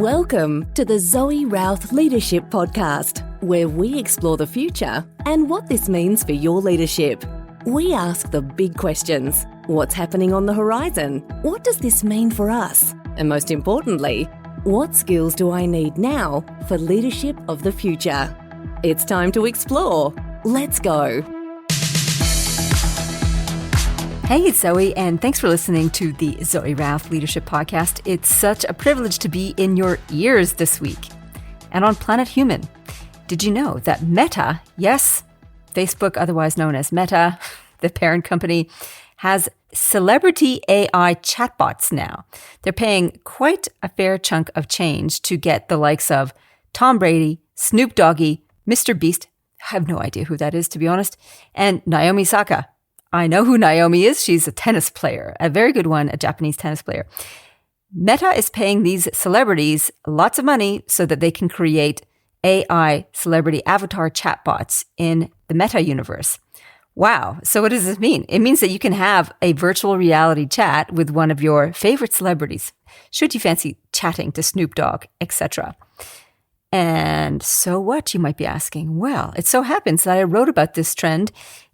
Welcome to the Zoe Routh Leadership Podcast, where we explore the future and what this means for your leadership. We ask the big questions. What's happening on the horizon? What does this mean for us? And most importantly, what skills do I need now for leadership of the future? It's time to explore. Let's go. Hey, it's Zoe, and thanks for listening to the Zoe Routh Leadership Podcast. It's such a privilege to be in your ears this week. And on Planet Human, did you know that Meta, yes, Facebook, otherwise known as Meta, the parent company, has celebrity AI chatbots now. They're paying quite a fair chunk of change to get the likes of Tom Brady, Snoop Doggy, Mr. Beast, I have no idea who that is, to be honest, and Naomi Osaka. I know who Naomi is. She's a tennis player, a very good one, a Japanese tennis player. Meta is paying these celebrities lots of money so that they can create AI celebrity avatar chatbots in the Meta universe. Wow. So what does this mean? It means that you can have a virtual reality chat with one of your favorite celebrities, should you fancy chatting to Snoop Dogg, etc. And so what, you might be asking? Well, it so happens that I wrote about this trend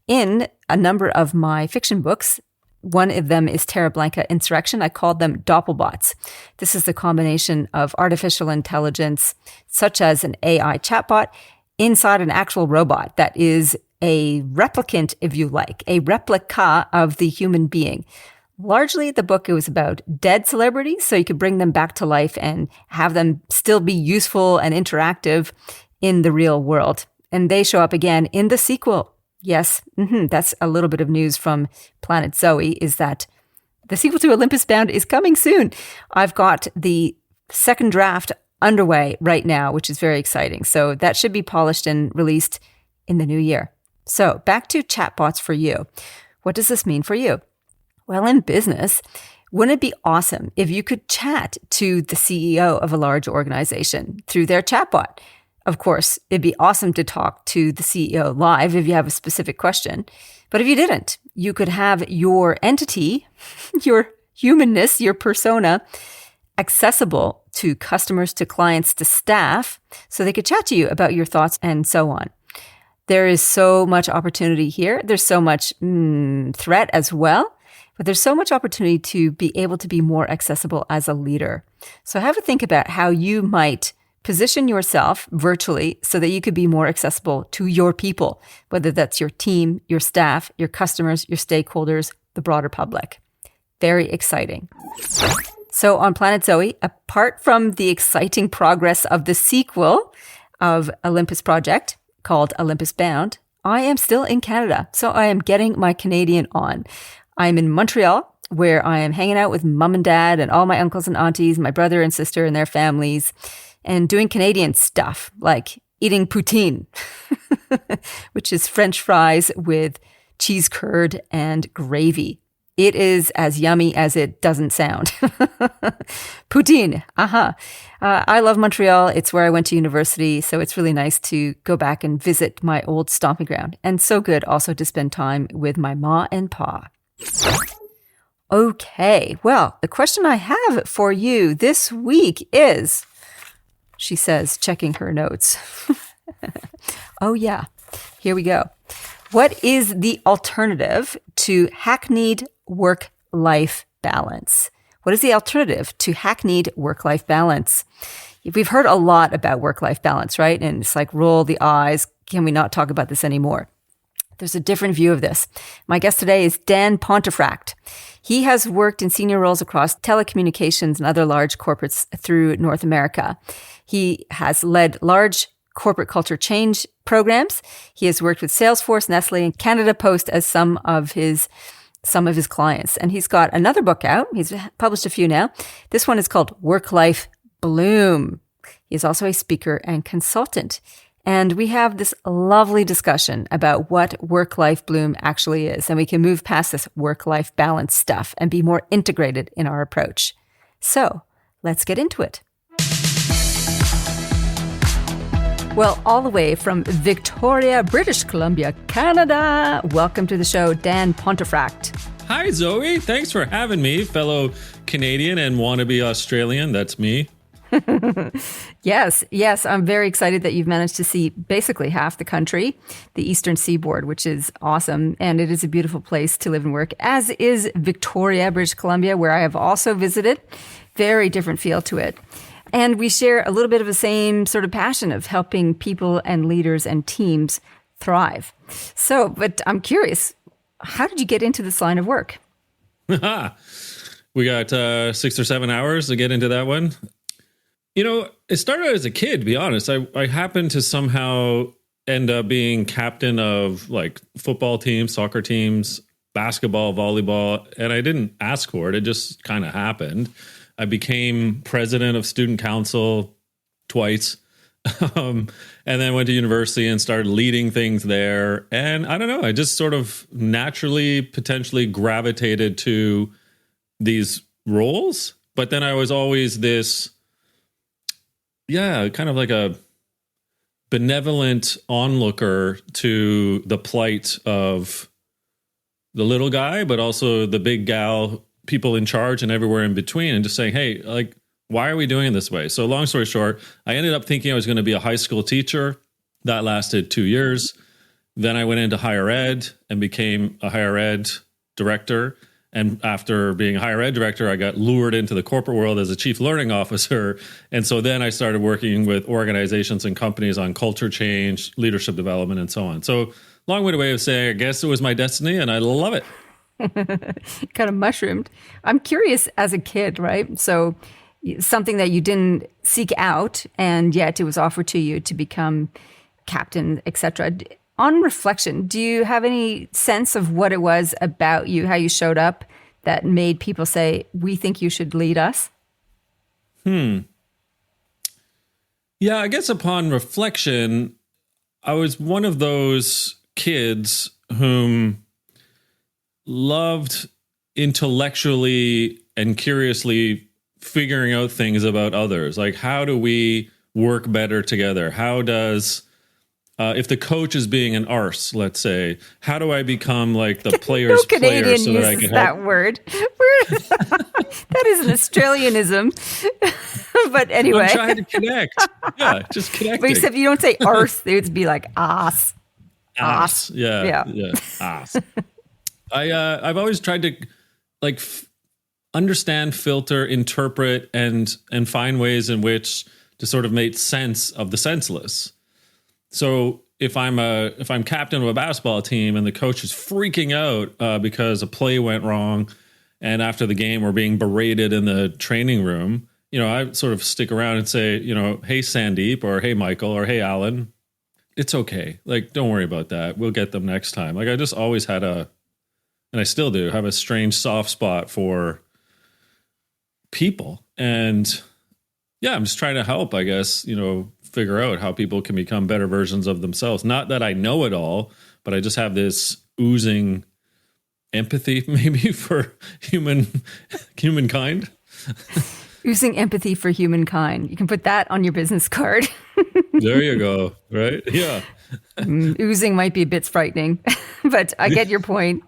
in a number of my fiction books. One of them is Terra Blanca Insurrection. I called them Doppelbots. This is the combination of artificial intelligence, such as an AI chatbot, inside an actual robot that is a replicant, if you like, a replica of the human being. Largely, the book, it was about dead celebrities, so you could bring them back to life and have them still be useful and interactive in the real world. And they show up again in the sequel. Yes, that's a little bit of news from Planet Zoe, is that the sequel to Olympus Bound is coming soon. I've got the second draft underway right now, which is very exciting. So that should be polished and released in the new year. So back to chatbots for you. What does this mean for you? Well, in business, wouldn't it be awesome if you could chat to the CEO of a large organization through their chatbot? Of course, it'd be awesome to talk to the CEO live if you have a specific question. But if you didn't, you could have your entity, your humanness, your persona, accessible to customers, to clients, to staff, so they could chat to you about your thoughts and so on. There is so much opportunity here. There's so much threat as well, but there's so much opportunity to be able to be more accessible as a leader. So have a think about how you might position yourself virtually so that you could be more accessible to your people, whether that's your team, your staff, your customers, your stakeholders, the broader public. Very exciting. So on Planet Zoe, apart from the exciting progress of the sequel of Olympus Project called Olympus Bound, I am still in Canada. So I am getting my Canadian on. I'm in Montreal, where I am hanging out with mom and dad and all my uncles and aunties, my brother and sister and their families, and doing Canadian stuff like eating poutine, which is French fries with cheese curd and gravy. It is as yummy as it doesn't sound. Poutine, I love Montreal. It's where I went to university, so it's really nice to go back and visit my old stomping ground. And so good also to spend time with my ma and pa. Okay, well, the question I have for you this week is, she says, checking her notes. Oh yeah, here we go. What is the alternative to hackneyed work-life balance? What is the alternative to hackneyed work-life balance? We've heard a lot about work-life balance, right? And it's like, roll the eyes. Can we not talk about this anymore? There's a different view of this. My guest today is Dan Pontefract. He has worked in senior roles across telecommunications and other large corporates through North America. He has led large corporate culture change programs. He has worked with Salesforce, Nestle, and Canada Post as some of his clients. And he's got another book out. He's published a few now. This one is called Work-Life Bloom. He is also a speaker and consultant. And we have this lovely discussion about what work-life bloom actually is. And we can move past this work-life balance stuff and be more integrated in our approach. So let's get into it. Well, all the way from Victoria, British Columbia, Canada, welcome to the show, Dan Pontefract. Hi, Zoe. Thanks for having me, fellow Canadian and wannabe Australian. That's me. Yes. I'm very excited that you've managed to see basically half the country, the Eastern Seaboard, which is awesome. And it is a beautiful place to live and work, as is Victoria, British Columbia, where I have also visited. Very different feel to it. And we share a little bit of the same sort of passion of helping people and leaders and teams thrive. So, but I'm curious, how did you get into this line of work? We got 6 or 7 hours to get into that one. It started out as a kid, to be honest. I happened to somehow end up being captain of like football teams, soccer teams, basketball, volleyball, and I didn't ask for it. It just kind of happened. I became president of student council twice, and then went to university and started leading things there. And I don't know, I just sort of naturally, potentially gravitated to these roles. But then I was always this, kind of like a benevolent onlooker to the plight of the little guy, but also the big gal, people in charge and everywhere in between, and just saying, hey, like, why are we doing it this way? So long story short, I ended up thinking I was going to be a high school teacher. That lasted 2 years. Then I went into higher ed and became a higher ed director. And after being a higher ed director, I got lured into the corporate world as a chief learning officer. And so then I started working with organizations and companies on culture change, leadership development, and so on. So long-winded way of saying, I guess it was my destiny and I love it. Kind of mushroomed. I'm curious, as a kid, right? So something that you didn't seek out, and yet it was offered to you to become captain, etc. On reflection, do you have any sense of what it was about you, how you showed up, that made people say, we think you should lead us? Yeah, I guess upon reflection, I was one of those kids whom loved intellectually and curiously figuring out things about others. Like, how do we work better together? How does, if the coach is being an arse, let's say, how do I become like the player's no Canadian player so that I uses can that help? word. That is an Australianism. But anyway. I'm trying to connect. Yeah, just connecting. But except you don't say arse, it would be like ass. Ass. Yeah. Ass. I've always tried to like understand, filter, interpret, and find ways in which to sort of make sense of the senseless. So if I'm captain of a basketball team and the coach is freaking out because a play went wrong, and after the game we're being berated in the training room, I sort of stick around and say, hey Sandeep, or hey Michael, or hey Alan, it's okay. Like, don't worry about that. We'll get them next time. Like, I just always had and I still do, have a strange soft spot for people. And yeah, I'm just trying to help, I guess, figure out how people can become better versions of themselves. Not that I know it all, but I just have this oozing empathy maybe for humankind. Oozing empathy for humankind. You can put that on your business card. There you go. Right? Yeah. Oozing might be a bit frightening, but I get your point.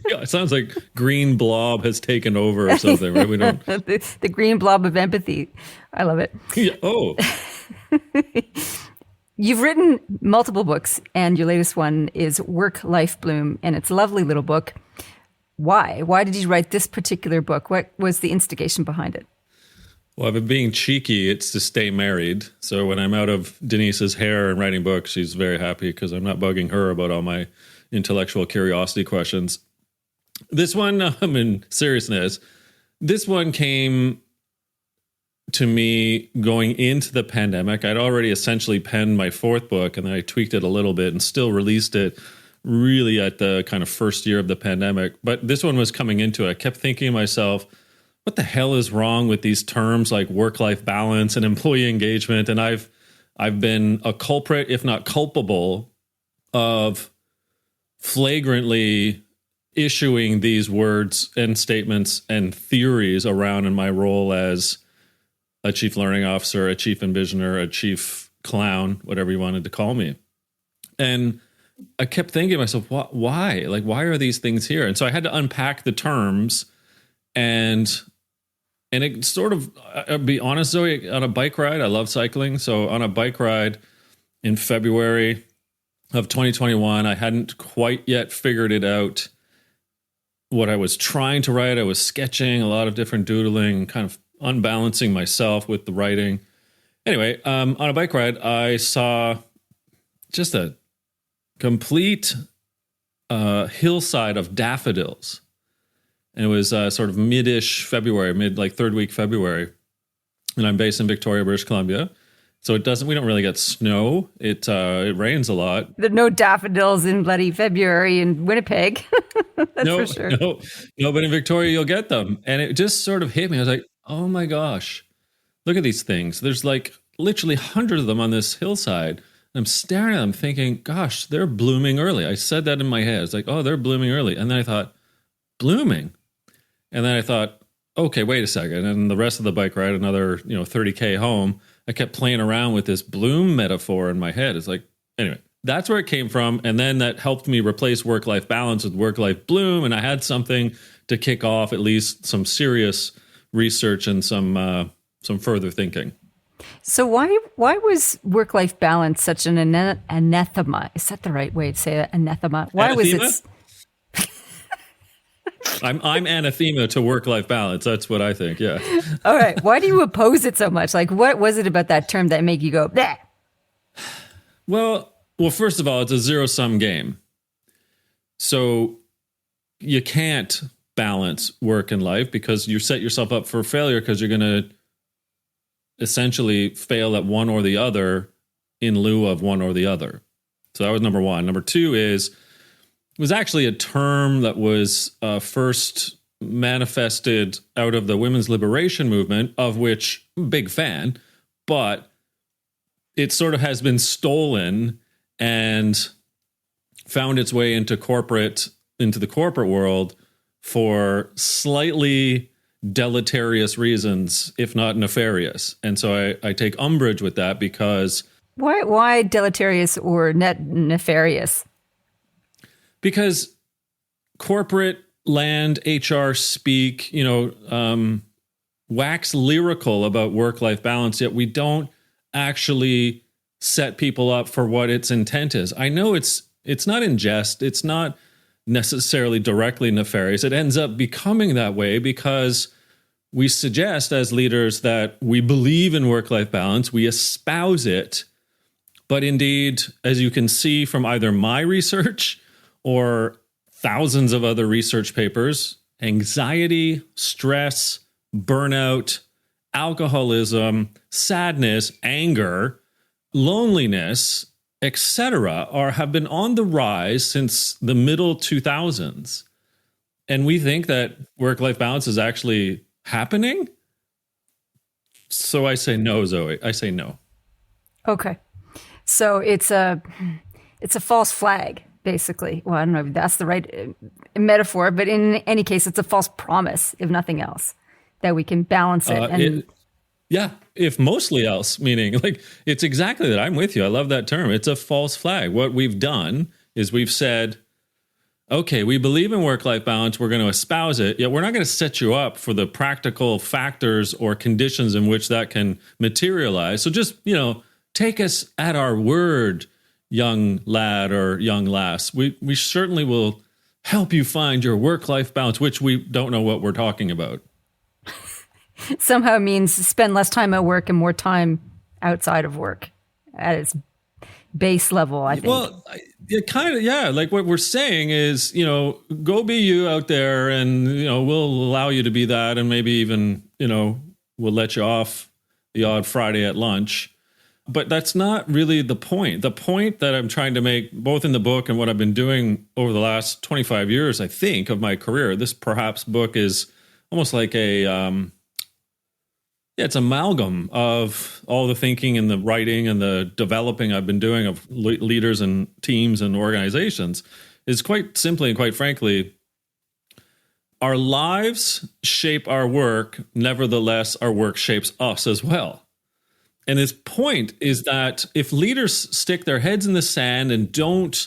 Yeah, it sounds like green blob has taken over or something, right? We don't. the green blob of empathy. I love it. Yeah. Oh. You've written multiple books, and your latest one is Work-Life Bloom, and it's a lovely little book. Why? Why did you write this particular book? What was the instigation behind it? Well, I've been being cheeky. It's to stay married. So when I'm out of Denise's hair and writing books, she's very happy because I'm not bugging her about all my intellectual curiosity questions. This one, in seriousness, this one came to me going into the pandemic. I'd already essentially penned my fourth book, and then I tweaked it a little bit and still released it really at the kind of first year of the pandemic. But this one was coming into it. I kept thinking to myself, what the hell is wrong with these terms like work-life balance and employee engagement? And I've been a culprit, if not culpable, of flagrantly issuing these words and statements and theories around in my role as a chief learning officer, a chief envisioner, a chief clown, whatever you wanted to call me. And I kept thinking to myself, why? Like, why are these things here? And so I had to unpack the terms and And it sort of, I'll be honest, Zoe, on a bike ride, I love cycling. So on a bike ride in February of 2021, I hadn't quite yet figured it out what I was trying to write. I was sketching a lot of different doodling, kind of unbalancing myself with the writing. Anyway, on a bike ride, I saw just a complete hillside of daffodils. And it was sort of mid-ish February, third week February. And I'm based in Victoria, British Columbia. So we don't really get snow. It rains a lot. There are no daffodils in bloody February in Winnipeg. That's for sure. No, but in Victoria, you'll get them. And it just sort of hit me. I was like, oh my gosh, look at these things. There's like literally hundreds of them on this hillside. And I'm staring at them thinking, gosh, they're blooming early. I said that in my head. It's like, oh, they're blooming early. And then I thought, blooming? And then I thought, okay, wait a second. And the rest of the bike ride, another 30K home, I kept playing around with this bloom metaphor in my head. It's like, anyway, that's where it came from. And then that helped me replace work-life balance with work-life bloom. And I had something to kick off at least some serious research and some further thinking. So why was work-life balance such an anathema? Is that the right way to say it? Anathema? Why anathema? Was it... I'm anathema to work-life balance. That's what I think, yeah. All right. Why do you oppose it so much? Like, what was it about that term that made you go, bleh? Well, first of all, it's a zero-sum game. So you can't balance work and life because you set yourself up for failure because you're going to essentially fail at one or the other in lieu of one or the other. So that was number one. Number two is, it was actually a term that was first manifested out of the women's liberation movement, of which I'm a big fan, but it sort of has been stolen and found its way into the corporate world for slightly deleterious reasons, if not nefarious. And so I take umbrage with that because... Why deleterious or nefarious? Because corporate land, HR speak, wax lyrical about work-life balance, yet we don't actually set people up for what its intent is. I know it's not in jest. It's not necessarily directly nefarious. It ends up becoming that way because we suggest as leaders that we believe in work-life balance, we espouse it, but indeed, as you can see from either my research or thousands of other research papers, anxiety, stress, burnout, alcoholism, sadness, anger, loneliness, etc., have been on the rise since the middle 2000s. And we think that work-life balance is actually happening? So I say no, Zoe. I say no. Okay. So it's a false flag. Basically, well, I don't know if that's the right metaphor, but in any case, it's a false promise, if nothing else, that we can balance it. If mostly else, meaning like it's exactly that. I'm with you. I love that term. It's a false flag. What we've done is we've said, okay, we believe in work-life balance. We're going to espouse it. Yet we're not going to set you up for the practical factors or conditions in which that can materialize. So just, take us at our word, young lad or young lass. We certainly will help you find your work-life balance, which we don't know what we're talking about. Somehow means spend less time at work and more time outside of work at its base level, I think. Well, it kind of, yeah. Like what we're saying is, go be you out there and, we'll allow you to be that. And maybe even, we'll let you off the odd Friday at lunch. But that's not really the point. The point that I'm trying to make, both in the book and what I've been doing over the last 25 years, I think, of my career, this perhaps book is almost like it's amalgam of all the thinking and the writing and the developing I've been doing of leaders and teams and organizations, is quite simply and quite frankly, our lives shape our work. Nevertheless, our work shapes us as well. And his point is that if leaders stick their heads in the sand and don't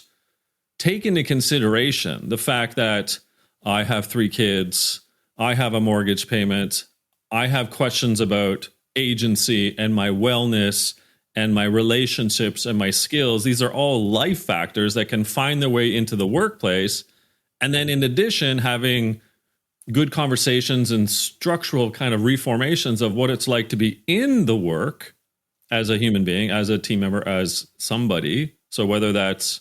take into consideration the fact that I have 3 kids, I have a mortgage payment, I have questions about agency and my wellness and my relationships and my skills. These are all life factors that can find their way into the workplace. And then in addition, having good conversations and structural kind of reformations of what it's like to be in the work as a human being, as a team member, as somebody. So whether that's,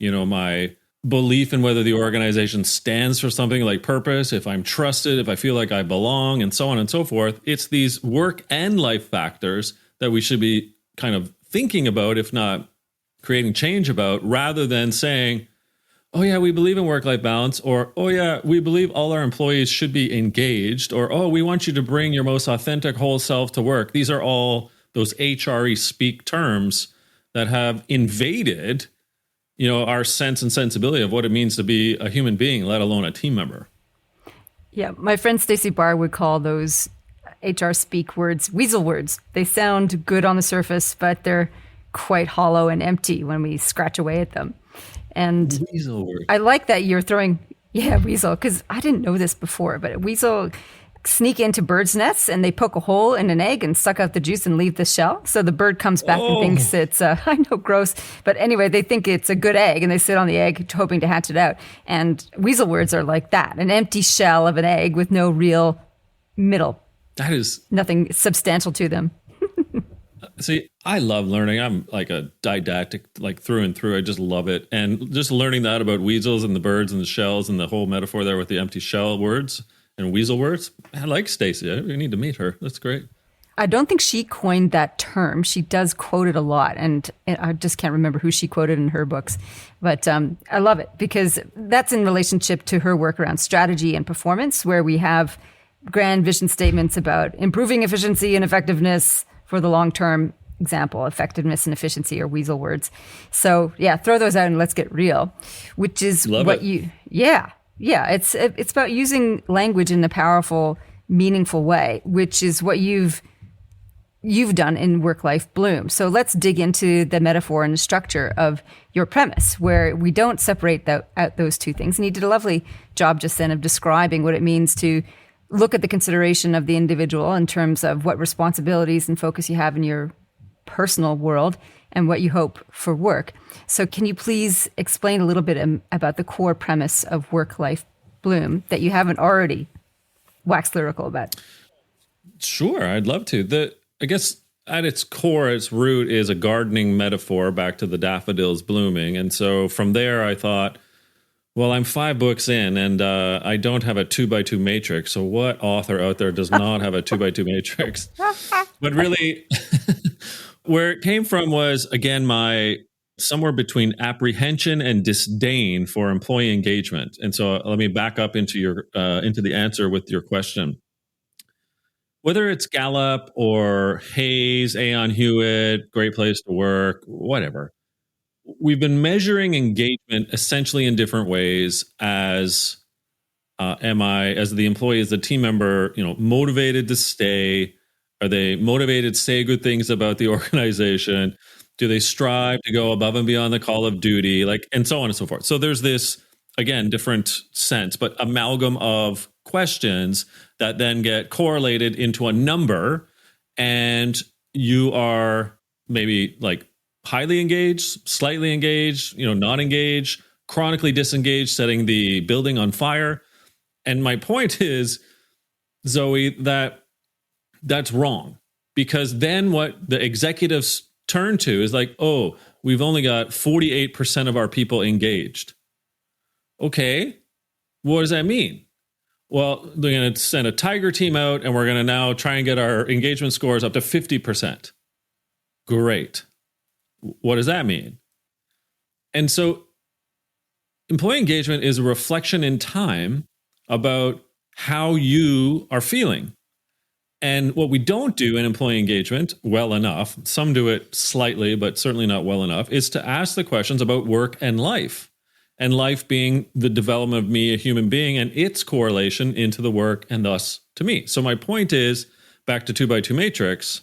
my belief in whether the organization stands for something like purpose, if I'm trusted, if I feel like I belong, and so on and so forth, it's these work and life factors that we should be kind of thinking about, if not creating change about, rather than saying, oh yeah, we believe in work-life balance, or, oh yeah, we believe all our employees should be engaged, or, oh, we want you to bring your most authentic whole self to work. These are all those HRE speak terms that have invaded, our sense and sensibility of what it means to be a human being, let alone a team member. Yeah, my friend Stacey Barr would call those HR speak words weasel words. They sound good on the surface, but they're quite hollow and empty when we scratch away at them. And weasel word. I like that you're throwing, weasel, because I didn't know this before, but weasel sneak into birds' nests and they poke a hole in an egg and suck out the juice and leave the shell. So the bird comes back and thinks it's, I know, gross. But anyway, they think it's a good egg and they sit on the egg hoping to hatch it out. And weasel words are like that, an empty shell of an egg with no real middle. That is nothing substantial to them. See, I love learning. I'm like a didactic, like through and through. I just love it. And just learning that about weasels and the birds and the shells and the whole metaphor there with the empty shell words and weasel words. I like Stacey. I need to meet her. That's great. I don't think she coined that term. She does quote it a lot, and I just can't remember who she quoted in her books. But I love it because that's in relationship to her work around strategy and performance, where we have grand vision statements about improving efficiency and effectiveness for the long term. Example, effectiveness and efficiency are weasel words. So yeah, throw those out and let's get real, which is it's about using language in a powerful, meaningful way, which is what you've done in Work-Life Bloom. So let's dig into the metaphor and the structure of your premise, where we don't separate out those two things. And you did a lovely job just then of describing what it means to look at the consideration of the individual in terms of what responsibilities and focus you have in your personal world and what you hope for work. So can you please explain a little bit about the core premise of Work-Life Bloom that you haven't already waxed lyrical about? Sure, I'd love to. I guess at its core, its root is a gardening metaphor back to the daffodils blooming. And so from there, I thought, well, I'm 5 books in and I don't have a 2x2 matrix. So what author out there does not have a 2x2 matrix? But really, where it came from was, again, my somewhere between apprehension and disdain for employee engagement. And so let me back up into the answer with your question. Whether it's Gallup or Hayes, Aon Hewitt, Great Place to Work, whatever, we've been measuring engagement essentially in different ways as the employee, as the team member, motivated to stay? Are they motivated to say good things about the organization? Do they strive to go above and beyond the call of duty? And so on and so forth. So there's this, again, different sense, but amalgam of questions that then get correlated into a number, and you are maybe highly engaged, slightly engaged, not engaged, chronically disengaged, setting the building on fire. And my point is, Zoe, that's wrong, because then what the executives turn to is we've only got 48% of our people engaged. Okay, what does that mean? Well, they're going to send a tiger team out and we're going to now try and get our engagement scores up to 50%. Great. What does that mean? And so employee engagement is a reflection in time about how you are feeling. And what we don't do in employee engagement well enough, some do it slightly, but certainly not well enough, is to ask the questions about work and life. And life being the development of me, a human being, and its correlation into the work and thus to me. So my point is, back to 2x2 matrix,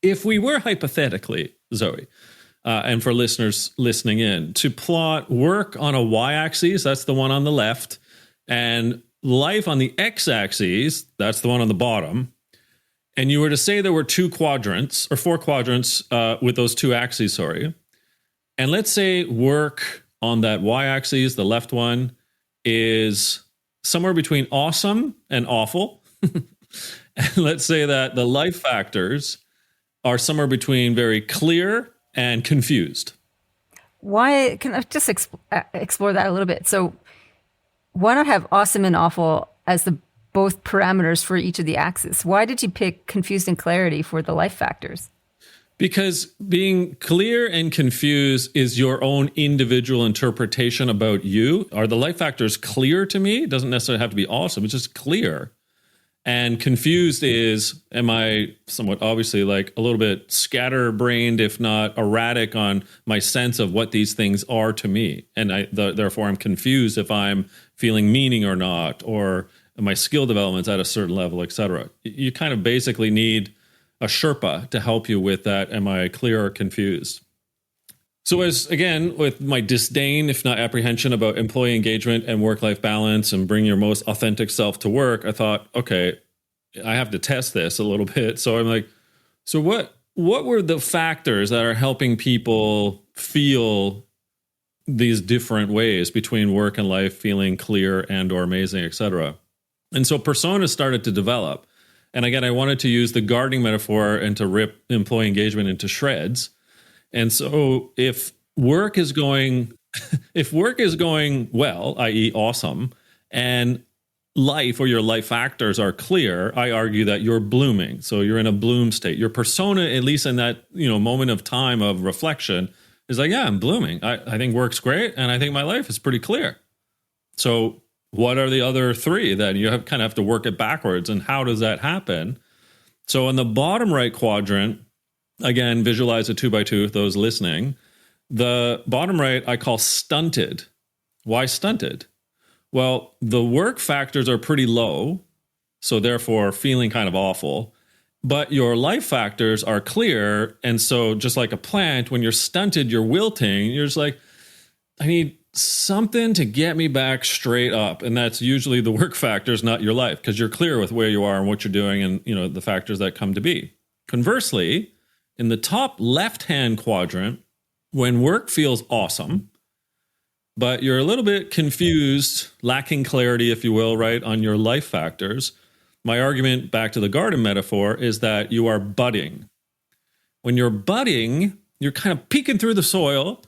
if we were hypothetically, Zoe, and for listeners listening in, to plot work on a y-axis, that's the one on the left, and life on the x-axis, that's the one on the bottom, and you were to say there were four quadrants with those two axes, and let's say work on that y-axis, the left one, is somewhere between awesome and awful. And let's say that the life factors are somewhere between very clear and confused. Why? Can I just explore that a little bit? So why not have awesome and awful as the both parameters for each of the axes? Why did you pick confused and clarity for the life factors? Because being clear and confused is your own individual interpretation about you. Are the life factors clear to me? It doesn't necessarily have to be awesome. It's just clear. And confused is, am I somewhat obviously like a little bit scatterbrained, if not erratic on my sense of what these things are to me. And therefore I'm confused if I'm feeling meaning or not, or my skill development's at a certain level, et cetera. You kind of basically need a Sherpa to help you with that. Am I clear or confused? So as, again, with my disdain, if not apprehension about employee engagement and work-life balance and bring your most authentic self to work, I thought, okay, I have to test this a little bit. So I'm like, so what were the factors that are helping people feel these different ways between work and life, feeling clear and or amazing, et cetera? And so personas started to develop. And again, I wanted to use the gardening metaphor and to rip employee engagement into shreds. And so if work is going well, i.e. awesome, and life or your life factors are clear, I argue that you're blooming. So you're in a bloom state. Your persona, at least in that, moment of time of reflection, is like, yeah, I'm blooming. I think work's great, and I think my life is pretty clear. So what are the other three? Then you kind of have to work it backwards. And how does that happen? So in the bottom right quadrant, again, visualize a 2x2, those listening. The bottom right I call stunted. Why stunted? Well, the work factors are pretty low, so therefore feeling kind of awful. But your life factors are clear. And so just like a plant, when you're stunted, you're wilting, you're just like, I need something to get me back straight up. And that's usually the work factors, not your life, because you're clear with where you are and what you're doing and, the factors that come to be. Conversely, in the top left-hand quadrant, when work feels awesome, but you're a little bit confused, lacking clarity, if you will, right, on your life factors, my argument back to the garden metaphor is that you are budding. When you're budding, you're kind of peeking through the soil.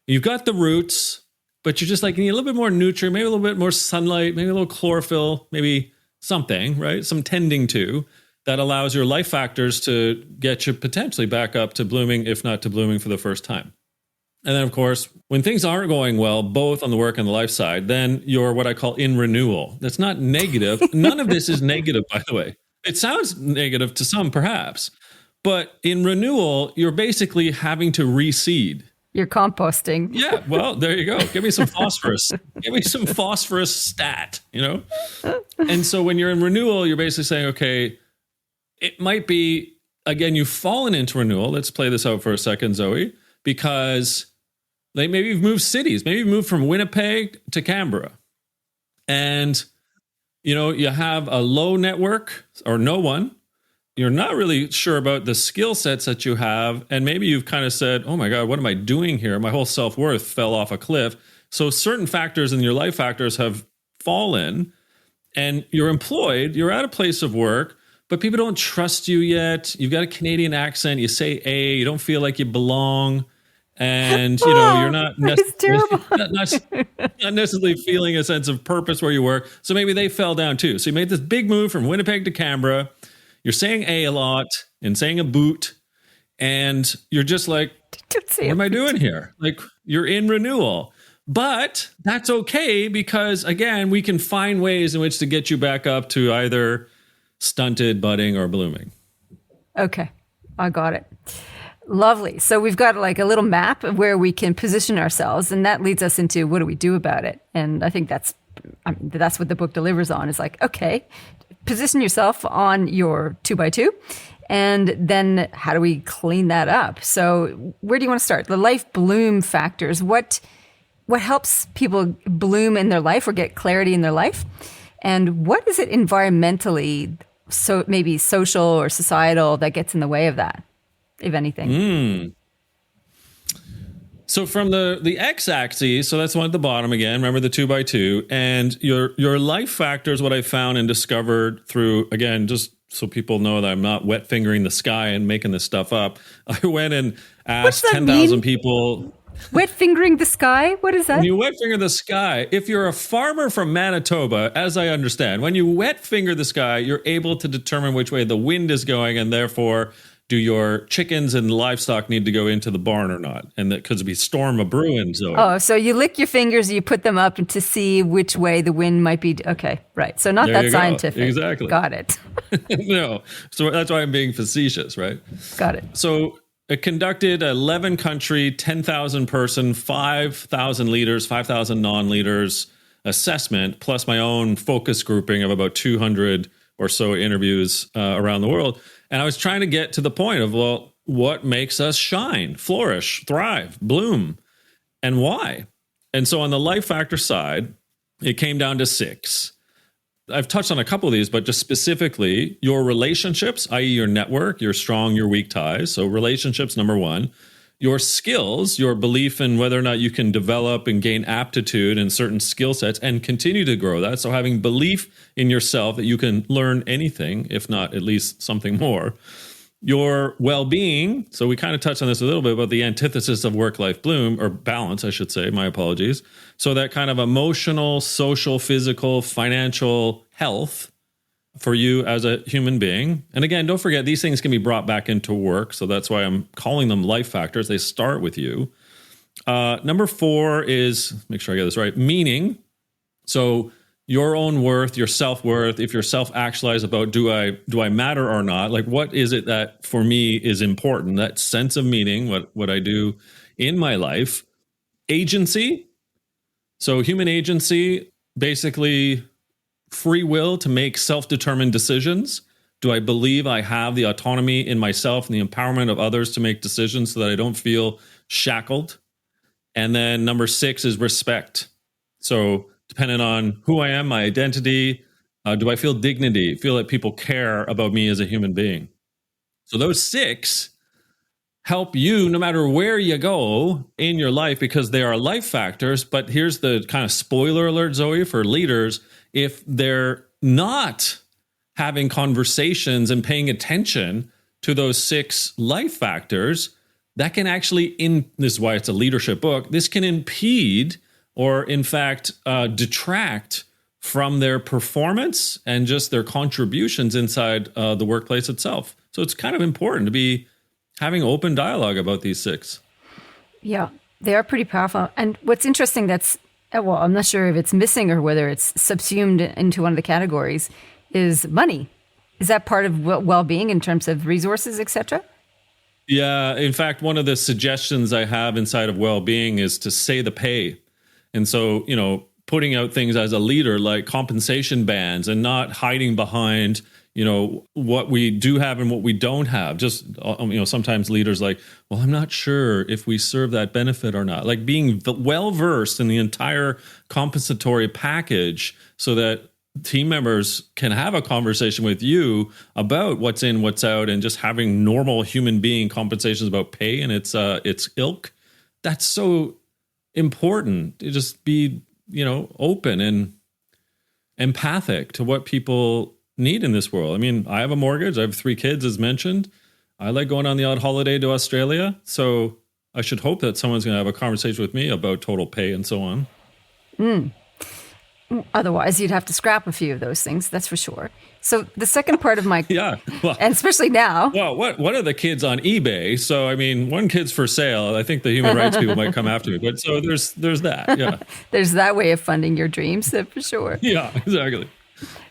You've got the roots, but you're just like, you need a little bit more nutrient, maybe a little bit more sunlight, maybe a little chlorophyll, maybe something, right? Some tending to that allows your life factors to get you potentially back up to blooming, if not to blooming for the first time. And then, of course, when things aren't going well, both on the work and the life side, then you're what I call in renewal. That's not negative. None of this is negative, by the way. It sounds negative to some, perhaps. But in renewal, you're basically having to reseed. You're composting. Yeah, well, there you go. Give me some phosphorus. Give me some phosphorus stat, And so when you're in renewal, you're basically saying, okay, it might be, again, you've fallen into renewal. Let's play this out for a second, Zoe, because maybe you've moved cities. Maybe you've moved from Winnipeg to Canberra. And, you have a low network or no one. You're not really sure about the skill sets that you have. And maybe you've kind of said, oh my God, what am I doing here? My whole self-worth fell off a cliff. So certain factors in your life factors have fallen and you're employed. You're at a place of work, but people don't trust you yet. You've got a Canadian accent. You say A, you don't feel like you belong. And, you're not necessarily feeling a sense of purpose where you work. So maybe they fell down too. So you made this big move from Winnipeg to Canberra. You're saying A lot and saying a boot. And you're just like, what am I doing here? Like, you're in renewal. But that's okay because, again, we can find ways in which to get you back up to either stunted, budding, or blooming. Okay, I got it. Lovely. So we've got like a little map of where we can position ourselves, and that leads us into what do we do about it? And I think that's what the book delivers on. Is like, okay, position yourself on your 2x2, and then how do we clean that up? So where do you want to start? The life bloom factors. What helps people bloom in their life or get clarity in their life? And what is it environmentally so maybe social or societal that gets in the way of that, if anything? So from the x-axis, so that's one at the bottom again, remember the 2x2, and your life factors, what I found and discovered through, again, just so people know that I'm not wet fingering the sky and making this stuff up, I went and asked 10,000 people. Wet fingering the sky? What is that? When you wet finger the sky, if you're a farmer from Manitoba, as I understand, when you wet finger the sky, you're able to determine which way the wind is going, and therefore do your chickens and livestock need to go into the barn or not? And that could be storm a brewing. Oh, so you lick your fingers, you put them up to see which way the wind might be. Okay, right. So not there that scientific. Go. Exactly. Got it. No. So that's why I'm being facetious, right? Got it. So it conducted 11 country, 10,000 person, 5,000 leaders, 5,000 non-leaders assessment, plus my own focus grouping of about 200 or so interviews around the world. And I was trying to get to the point of, well, what makes us shine, flourish, thrive, bloom, and why? And so on the life factor side, it came down to 6. I've touched on a couple of these, but just specifically your relationships, i.e. your network, your strong, your weak ties. So relationships, number 1. Your skills, your belief in whether or not you can develop and gain aptitude in certain skill sets and continue to grow that. So having belief in yourself that you can learn anything, if not at least something more. Your well-being. So we kind of touched on this a little bit about the antithesis of work-life bloom, or balance, I should say, my apologies. So that kind of emotional, social, physical, financial health for you as a human being. And again, don't forget, these things can be brought back into work. So that's why I'm calling them life factors. They start with you. Number 4 is, make sure I get this right, meaning. So your own worth, your self-worth, if you're self-actualized about do I matter or not? Like, what is it that for me is important? That sense of meaning, what I do in my life. Agency. So human agency, basically free will to make self-determined decisions. Do I believe I have the autonomy in myself and the empowerment of others to make decisions so that I don't feel shackled? And then number 6 is respect. So depending on who I am, my identity, do I feel dignity, feel that people care about me as a human being? So those 6 help you no matter where you go in your life because they are life factors. But here's the kind of spoiler alert, Zoe, for leaders. If they're not having conversations and paying attention to those 6 life factors, that can actually, this is why it's a leadership book, this can impede or in fact detract from their performance and just their contributions inside the workplace itself. So it's kind of important to be having open dialogue about these 6. Yeah, they are pretty powerful. And what's interesting that's, well, I'm not sure if it's missing or whether it's subsumed into one of the categories, is money. Is that part of well-being in terms of resources, etc.? Yeah, in fact, one of the suggestions I have inside of well-being is to say the pay. And so, putting out things as a leader like compensation bands and not hiding behind, what we do have and what we don't have. Just, sometimes leaders like, well, I'm not sure if we serve that benefit or not. Like being well-versed in the entire compensatory package so that team members can have a conversation with you about what's in, what's out, and just having normal human being conversations about pay and its ilk. That's so important to just be, open and empathic to what people need in this world. I mean, I have a mortgage. I have 3 kids, as mentioned. I like going on the odd holiday to Australia. So I should hope that someone's going to have a conversation with me about total pay and so on. Otherwise, you'd have to scrap a few of those things. That's for sure. So the second part of my... yeah. Well, and especially now. Well, what are the kids on eBay? So, I mean, one kid's for sale. I think the human rights people might come after me. But so there's that. Yeah. There's that way of funding your dreams, for sure. Yeah, exactly.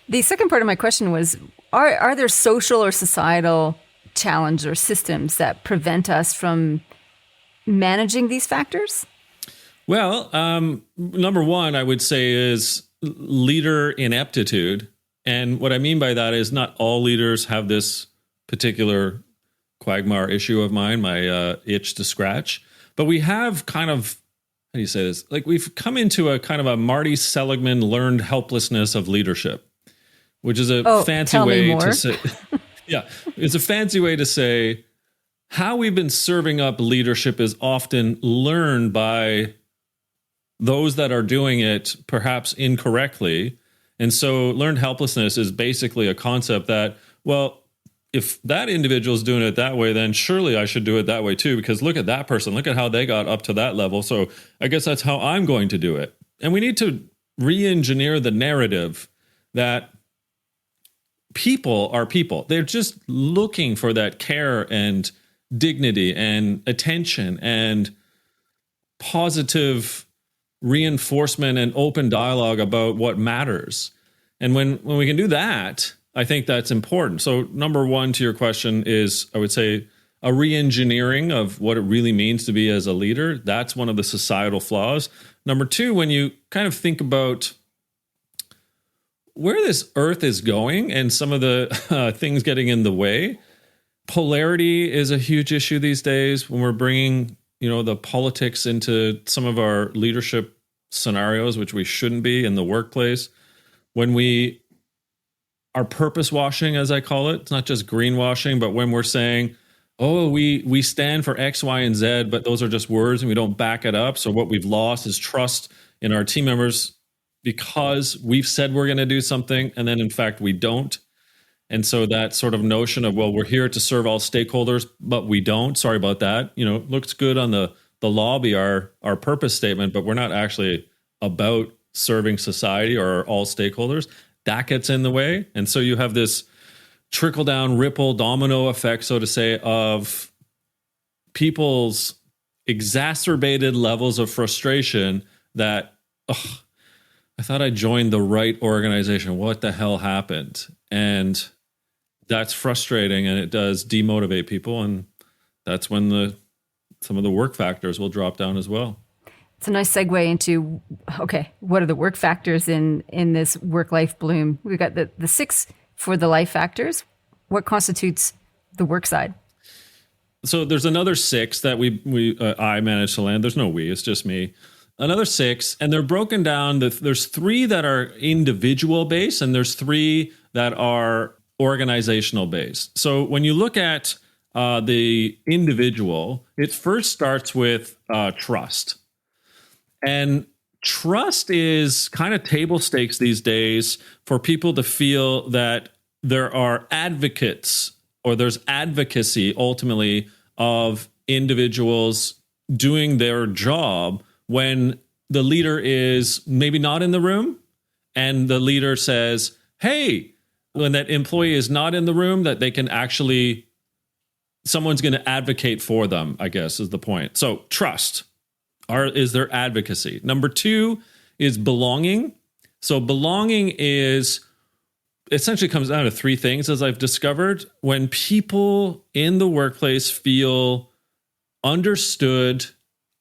The second part of my question was, are there social or societal challenges or systems that prevent us from managing these factors? Well, number 1, I would say is leader ineptitude. And what I mean by that is not all leaders have this particular quagmire issue of mine, my itch to scratch. But we have kind of, how do you say this? Like we've come into a kind of a Marty Seligman learned helplessness of leadership, which is a fancy way to say, it's a fancy way to say how we've been serving up leadership is often learned by those that are doing it perhaps incorrectly. And so learned helplessness is basically a concept that, well, if that individual is doing it that way, then surely I should do it that way too, because look at that person, look at how they got up to that level. So I guess that's how I'm going to do it. And we need to re-engineer the narrative that people are people. They're just looking for that care and dignity and attention and positive reinforcement and open dialogue about what matters. And when we can do that, I think that's important. So number one to your question is, I would say, a re-engineering of what it really means to be as a leader. That's one of the societal flaws. Number two, when you kind of think about where this earth is going and some of the things getting in the way, polarity is a huge issue these days when we're bringing, the politics into some of our leadership scenarios, which we shouldn't be in the workplace. When we are purpose washing, as I call it, it's not just greenwashing, but when we're saying, we stand for X, Y, and Z, but those are just words and we don't back it up. So what we've lost is trust in our team members because we've said we're going to do something and then in fact we don't. And so that sort of notion of, well, we're here to serve all stakeholders, but we don't. Sorry about that. Looks good on the lobby, our purpose statement, but we're not actually about serving society or all stakeholders. That gets in the way. And so you have this trickle down, ripple, domino effect, so to say, of people's exacerbated levels of frustration that, I thought I joined the right organization. What the hell happened? And that's frustrating, and it does demotivate people. And that's when some of the work factors will drop down as well. It's a nice segue into, what are the work factors in this work-life bloom? We've got the 6 for the life factors. What constitutes the work side? So there's another 6 that I managed to land. There's no we, it's just me. Another 6, and they're broken down. There's 3 that are individual based, and there's 3 that are organizational based. So when you look at the individual, it first starts with trust. And trust is kind of table stakes these days for people to feel that there are advocates or there's advocacy ultimately of individuals doing their job when the leader is maybe not in the room and the leader says, hey, when that employee is not in the room, that they can actually, someone's going to advocate for them, I guess is the point. So trust. Is there advocacy? Number 2 is belonging. So belonging essentially comes down to 3 things, as I've discovered. When people in the workplace feel understood,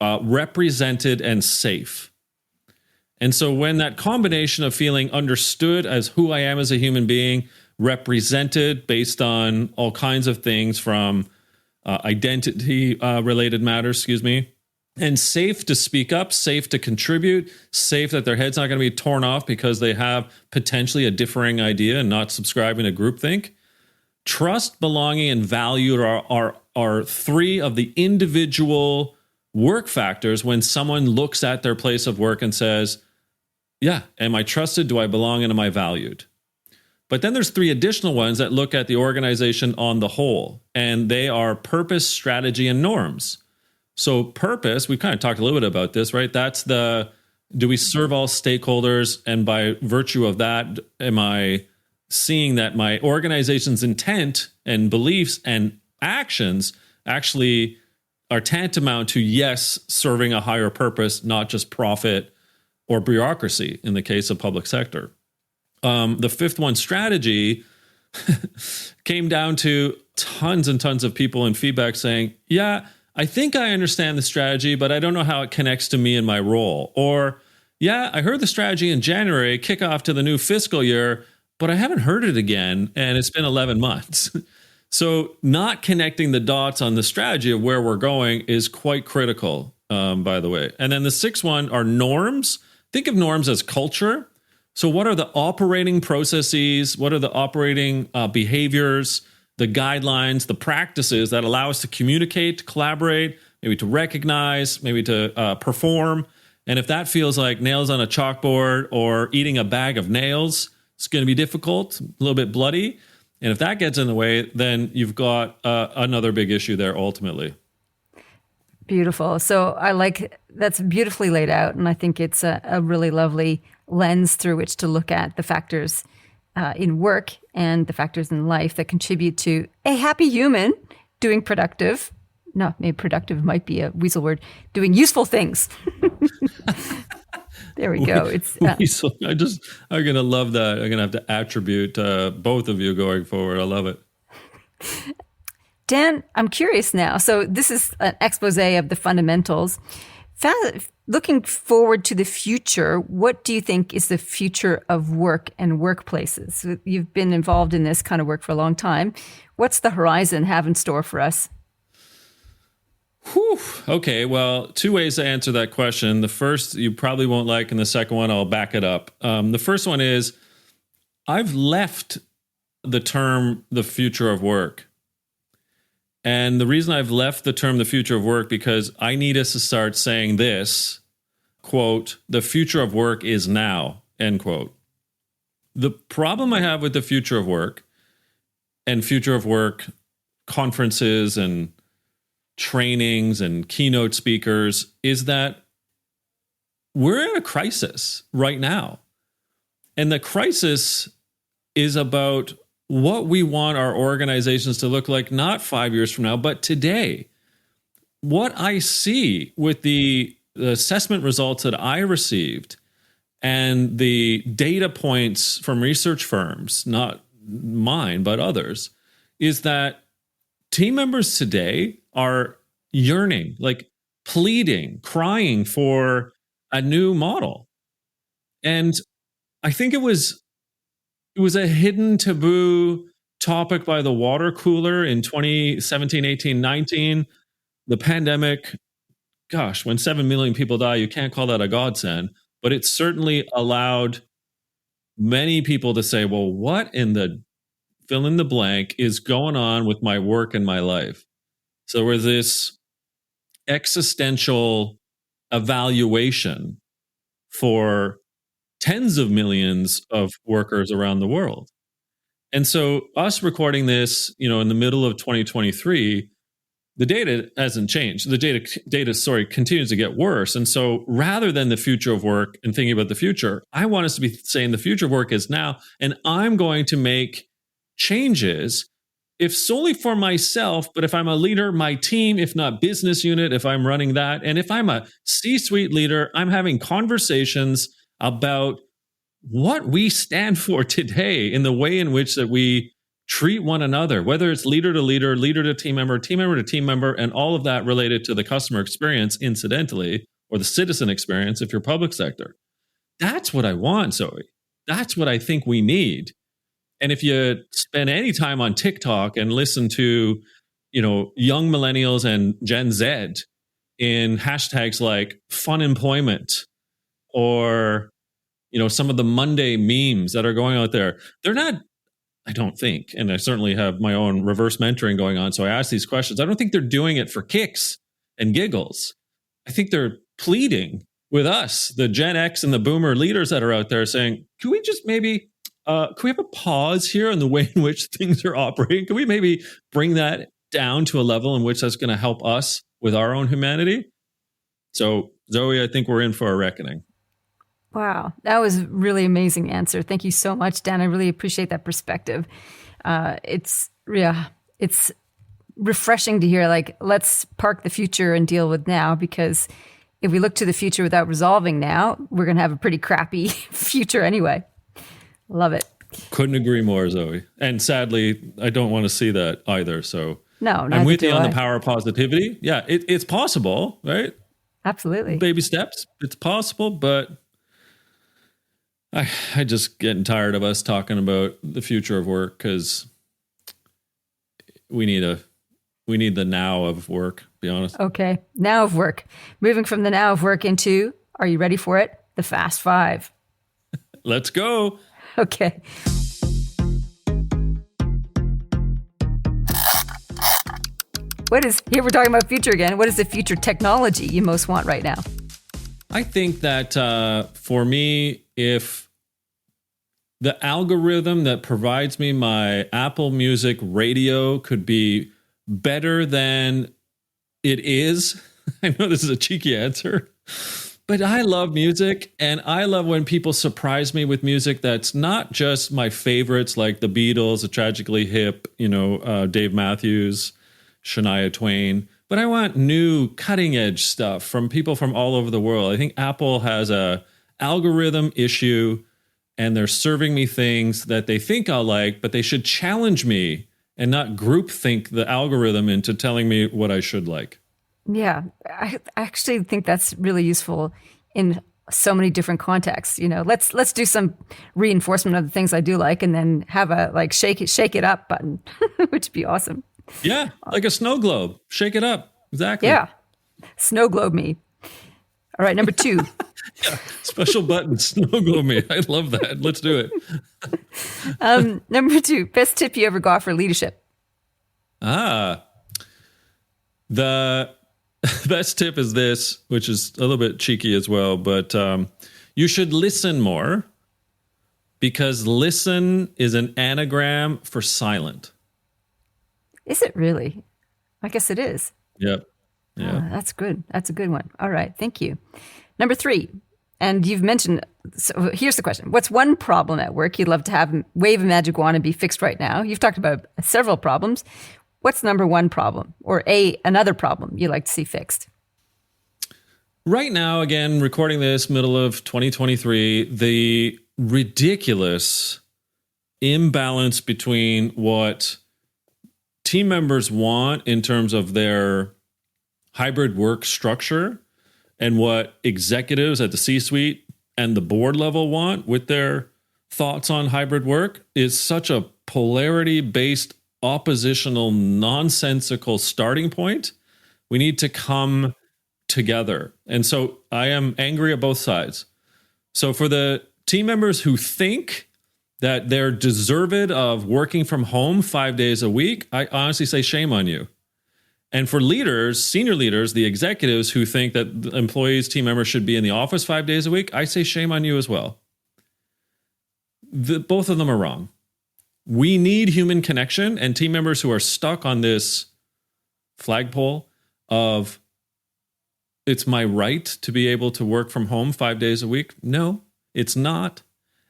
represented, and safe. And so when that combination of feeling understood as who I am as a human being, represented based on all kinds of things from identity related matters, and safe to speak up, safe to contribute, safe that their head's not going to be torn off because they have potentially a differing idea and not subscribing to groupthink. Trust, belonging, and value are 3 of the individual work factors when someone looks at their place of work and says, yeah, am I trusted? Do I belong? And am I valued? But then there's 3 additional ones that look at the organization on the whole, and they are purpose, strategy, and norms. So purpose, we've kind of talked a little bit about this, right? That's do we serve all stakeholders? And by virtue of that, am I seeing that my organization's intent and beliefs and actions actually are tantamount to, yes, serving a higher purpose, not just profit or bureaucracy in the case of public sector. The 5th one, strategy, came down to tons and tons of people in feedback saying, yeah, I think I understand the strategy, but I don't know how it connects to me and my role. Or, yeah, I heard the strategy in January, kickoff to the new fiscal year, but I haven't heard it again, and it's been 11 months. So not connecting the dots on the strategy of where we're going is quite critical, by the way. And then the 6th one are norms. Think of norms as culture. So what are the operating processes? What are the operating behaviors, the guidelines, the practices that allow us to communicate, to collaborate, maybe to recognize, maybe to perform? And if that feels like nails on a chalkboard or eating a bag of nails, it's going to be difficult, a little bit bloody. And if that gets in the way, then you've got another big issue there ultimately. Beautiful. So that's beautifully laid out. And I think it's a really lovely lens through which to look at the factors in work and the factors in life that contribute to a happy human doing productive. No, maybe productive might be a weasel word. Doing useful things. There we go. I'm going to love that. I'm going to have to attribute both of you going forward. I love it. Dan, I'm curious now. So this is an expose of the fundamentals. Looking forward to the future, what do you think is the future of work and workplaces? You've been involved in this kind of work for a long time. What's the horizon have in store for us? Whew. Okay, well, two ways to answer that question. The first you probably won't like, and the second one I'll back it up. The first one is I've left the term the future of work. And the reason I've left the term the future of work because I need us to start saying this, quote, the future of work is now, end quote. The problem I have with the future of work and future of work conferences and trainings and keynote speakers is that we're in a crisis right now. And the crisis is about what we want our organizations to look like, not 5 years from now, but today. What I see with the assessment results that I received and the data points from research firms, not mine, but others, is that team members today are yearning, like pleading, crying for a new model. And I think it was a hidden taboo topic by the water cooler in 2017, 18, 19. The pandemic, gosh, when 7 million people die, you can't call that a godsend. But it certainly allowed many people to say, well, what in the fill in the blank is going on with my work and my life? So there was this existential evaluation for tens of millions of workers around the world. And so us recording this, in the middle of 2023, the data hasn't changed. The data continues to get worse. And so rather than the future of work and thinking about the future, I want us to be saying the future of work is now, and I'm going to make changes, if solely for myself, but if I'm a leader, my team, if not business unit, if I'm running that, and if I'm a C-suite leader, I'm having conversations about what we stand for today in the way in which that we treat one another, whether it's leader to leader, leader to team member to team member, and all of that related to the customer experience, incidentally, or the citizen experience if you're public sector. That's what I want, Zoe. That's what I think we need. And if you spend any time on TikTok and listen to, young millennials and Gen Z in hashtags like fun employment or, some of the Monday memes that are going out there, they're not, I don't think, and I certainly have my own reverse mentoring going on. So I ask these questions. I don't think they're doing it for kicks and giggles. I think they're pleading with us, the Gen X and the boomer leaders that are out there saying, can we just maybe, can we have a pause here in the way in which things are operating? Can we maybe bring that down to a level in which that's going to help us with our own humanity? So Zoe, I think we're in for a reckoning. Wow, that was a really amazing answer. Thank you so much, Dan. I really appreciate that perspective. It's refreshing to hear, let's park the future and deal with now, because if we look to the future without resolving now, we're going to have a pretty crappy future anyway. Love it. Couldn't agree more, Zoe. And sadly, I don't want to see that either. So no, I'm with you on the power of positivity. Yeah, it's possible, right? Absolutely. Baby steps. It's possible, but I just getting tired of us talking about the future of work, because we need the now of work, to be honest. Okay. Now of work. Moving from the now of work into, are you ready for it? The Fast Five. Let's go. Okay. Here we're talking about future again. What is the future technology you most want right now? I think that for me, if the algorithm that provides me my Apple Music radio could be better than it is, I know this is a cheeky answer, but I love music, and I love when people surprise me with music that's not just my favorites like the Beatles, the Tragically Hip, Dave Matthews, Shania Twain, but I want new cutting edge stuff from people from all over the world. I think Apple has a algorithm issue, and they're serving me things that they think I'll like, but they should challenge me and not groupthink the algorithm into telling me what I should like. Yeah, I actually think that's really useful in so many different contexts. Let's do some reinforcement of the things I do like, and then have a shake it up button, which would be awesome. Yeah, like a snow globe. Shake it up. Exactly. Yeah. Snow globe me. All right, number 2. Yeah, special button, snow globe me. I love that. Let's do it. Number 2, best tip you ever got for leadership. The best tip is this, which is a little bit cheeky as well, but you should listen more, because listen is an anagram for silent. Is it really? I guess it is. Yep. Yeah. Oh, that's good. That's a good one. All right. Thank you. Number 3, and you've mentioned, so here's the question. What's one problem at work you'd love to wave a magic wand and be fixed right now? You've talked about several problems. What's number 1 problem, or another problem you'd like to see fixed? Right now, again, recording this middle of 2023, the ridiculous imbalance between what team members want in terms of their hybrid work structure and what executives at the C-suite and the board level want with their thoughts on hybrid work is such a polarity-based, oppositional, nonsensical starting point. We need to come together. And so I am angry at both sides. So for the team members who think that they're deserved of working from home 5 days a week, I honestly say shame on you. And for leaders, senior leaders, the executives who think that employees, team members should be in the office 5 days a week, I say shame on you as well. Both of them are wrong. We need human connection, and team members who are stuck on this flagpole of it's my right to be able to work from home 5 days a week. No, it's not.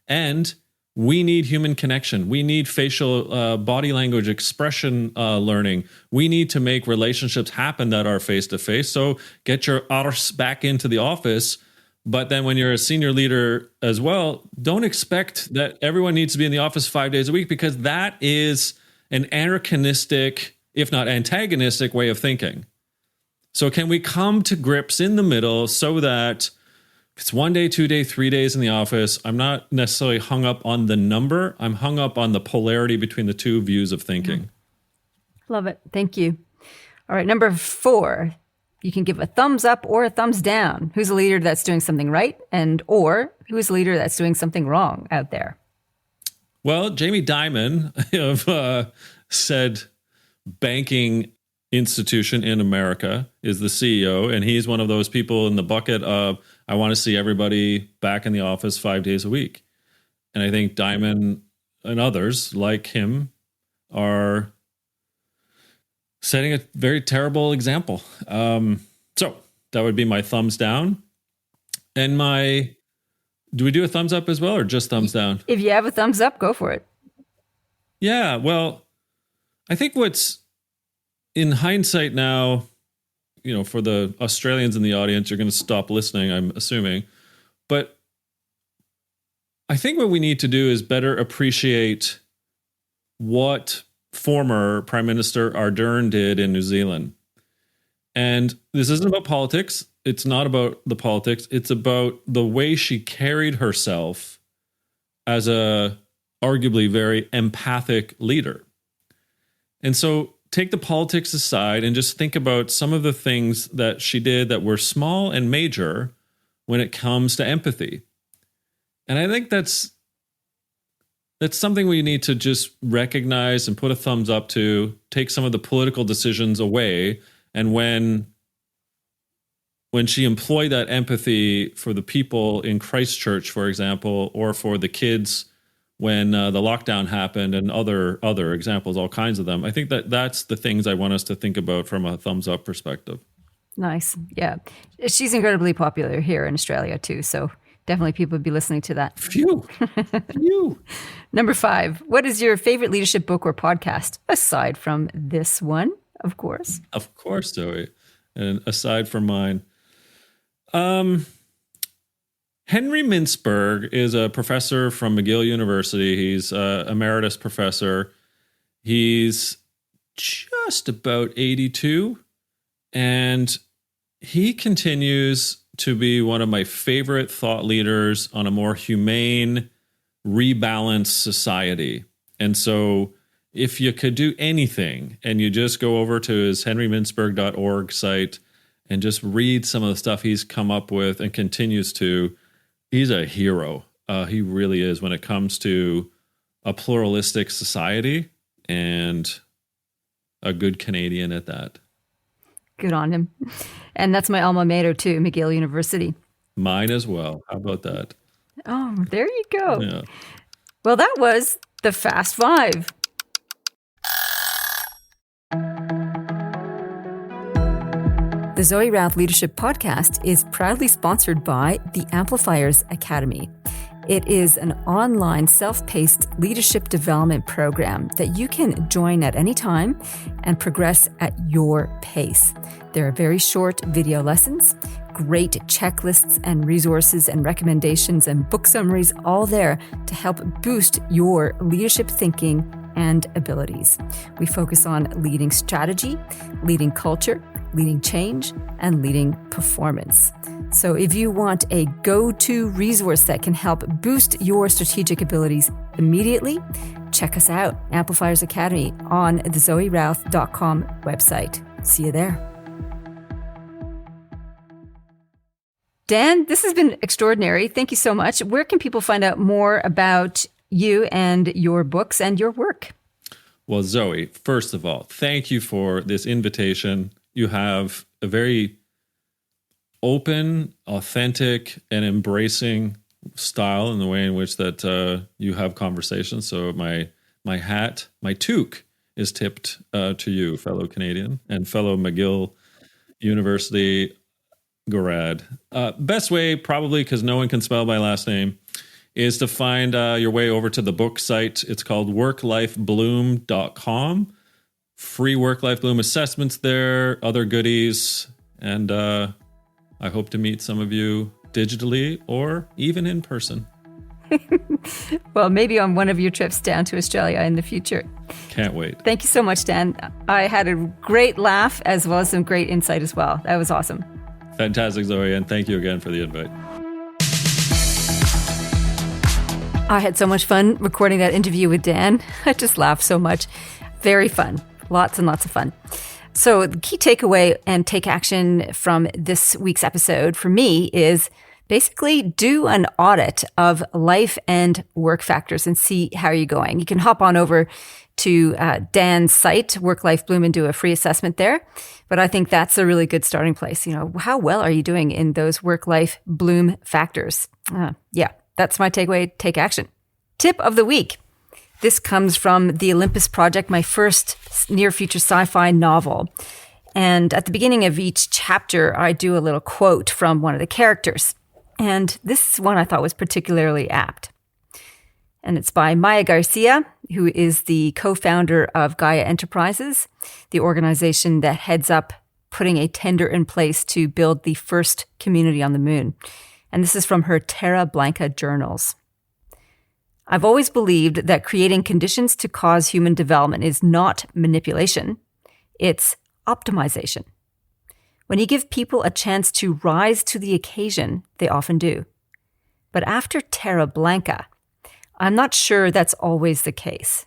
And we need human connection. We need facial body language expression learning. We need to make relationships happen that are face-to-face. So get your arse back into the office. But then when you're a senior leader as well, don't expect that everyone needs to be in the office 5 days a week, because that is an anachronistic, if not antagonistic, way of thinking. So can we come to grips in the middle so that if it's 1 day, 2 day, 3 days in the office, I'm not necessarily hung up on the number. I'm hung up on the polarity between the two views of thinking. Love it. Thank you. All right. Number 4, you can give a thumbs up or a thumbs down. Who's a leader that's doing something right, or who's a leader that's doing something wrong out there? Well, Jamie Dimon of said banking institution in America is the CEO, and he's one of those people in the bucket of I want to see everybody back in the office 5 days a week. And I think Dimon and others like him are setting a very terrible example. So that would be my thumbs down. And do we do a thumbs up as well, or just thumbs down? If you have a thumbs up, go for it. Yeah, well, I think what's in hindsight now, for the Australians in the audience, you're going to stop listening, I'm assuming. But I think what we need to do is better appreciate what former Prime Minister Ardern did in New Zealand. And this isn't about politics. It's not about the politics. It's about the way she carried herself as a arguably very empathic leader. And so take the politics aside and just think about some of the things that she did that were small and major when it comes to empathy. And I think that's something we need to just recognize and put a thumbs up to, take some of the political decisions away. And when she employed that empathy for the people in Christchurch, for example, or for the kids when the lockdown happened, and other examples, all kinds of them, I think that's the things I want us to think about from a thumbs up perspective. Nice. Yeah. She's incredibly popular here in Australia too. So definitely people would be listening to that. Phew. Number 5, what is your favorite leadership book or podcast? Aside from this one, of course. Of course, Zoe. And aside from mine. Henry Mintzberg is a professor from McGill University. He's an emeritus professor. He's just about 82. And he continues to be one of my favorite thought leaders on a more humane, rebalanced society. And so if you could do anything and you just go over to his henrymintzberg.org site and just read some of the stuff he's come up with and continues to, he's a hero. He really is when it comes to a pluralistic society, and a good Canadian at that. Good on him. And that's my alma mater too, McGill University. Mine as well. How about that? Oh, there you go. Yeah. Well, that was the Fast 5. The Zoe Routh Leadership Podcast is proudly sponsored by the Amplifiers Academy. It is an online self-paced leadership development program that you can join at any time and progress at your pace. There are very short video lessons, great checklists and resources and recommendations and book summaries, all there to help boost your leadership thinking and abilities. We focus on leading strategy, leading culture, leading change, and leading performance. So if you want a go-to resource that can help boost your strategic abilities immediately, check us out, Amplifiers Academy, on the zoerouth.com website. See you there. Dan, this has been extraordinary. Thank you so much. Where can people find out more about you and your books and your work? Well, Zoe, first of all, thank you for this invitation. You have a very open, authentic, and embracing style in the way in which that you have conversations. So my toque is tipped to you, fellow Canadian and fellow McGill University grad. Best way, probably because no one can spell my last name, is to find your way over to the book site. It's called worklifebloom.com. Free Work-Life Bloom assessments there, other goodies, and I hope to meet some of you digitally or even in person. Well, maybe on one of your trips down to Australia in the future. Can't wait. Thank you so much, Dan. I had a great laugh as well as some great insight as well. That was awesome. Fantastic, Zoe, and thank you again for the invite. I had so much fun recording that interview with Dan. I just laughed so much. Very fun. Lots and lots of fun. So the key takeaway and take action from this week's episode for me is basically do an audit of life and work factors and see how you're going. You can hop on over to Dan's site, Work Life Bloom, and do a free assessment there. But I think that's a really good starting place. You know, how well are you doing in those Work Life Bloom factors? Yeah, that's my takeaway. Take action. Tip of the week. This comes from The Olympus Project, my first near-future sci-fi novel. And at the beginning of each chapter, I do a little quote from one of the characters. And this one I thought was particularly apt. And it's by Maya Garcia, who is the co-founder of Gaia Enterprises, the organization that heads up putting a tender in place to build the first community on the moon. And this is from her Terra Blanca journals. I've always believed that creating conditions to cause human development is not manipulation, it's optimization. When you give people a chance to rise to the occasion, they often do. But after Terra Blanca, I'm not sure that's always the case.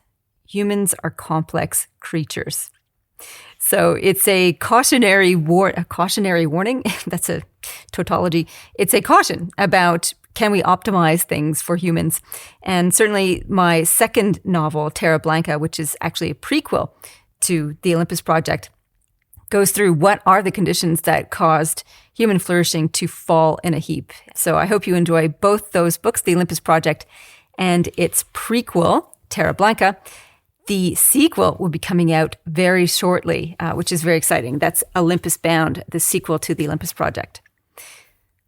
Humans are complex creatures. So it's a cautionary warning. That's a tautology. It's a caution about can we optimize things for humans? And certainly my second novel, Terra Blanca, which is actually a prequel to the Olympus Project, goes through what are the conditions that caused human flourishing to fall in a heap. So I hope you enjoy both those books, The Olympus Project and its prequel, Terra Blanca. The sequel will be coming out very shortly, which is very exciting. That's Olympus Bound, the sequel to The Olympus Project.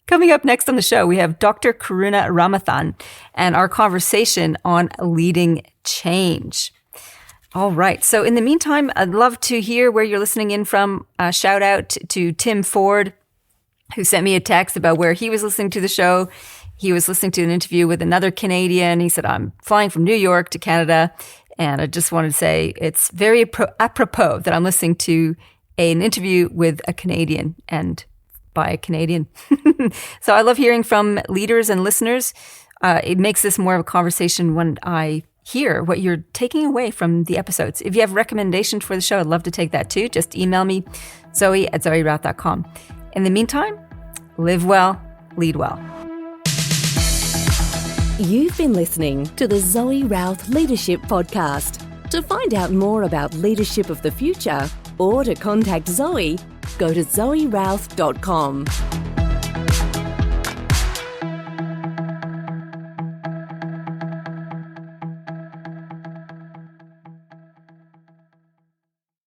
Coming up next on the show, we have Dr. Karuna Ramathan and our conversation on leading change. All right. So in the meantime, I'd love to hear where you're listening in from. Shout out to Tim Ford, who sent me a text about where he was listening to the show. He was listening to an interview with another Canadian. He said, I'm flying from New York to Canada. And I just wanted to say it's very apropos that I'm listening to an interview with a Canadian and by a Canadian. So I love hearing from leaders and listeners. It makes this more of a conversation when I hear what you're taking away from the episodes. If you have recommendations for the show, I'd love to take that too. Just email me, zoe@zoerouth.com. In the meantime, live well, lead well. You've been listening to the Zoe Routh Leadership Podcast. To find out more about leadership of the future or to contact Zoe, go to zoerouth.com.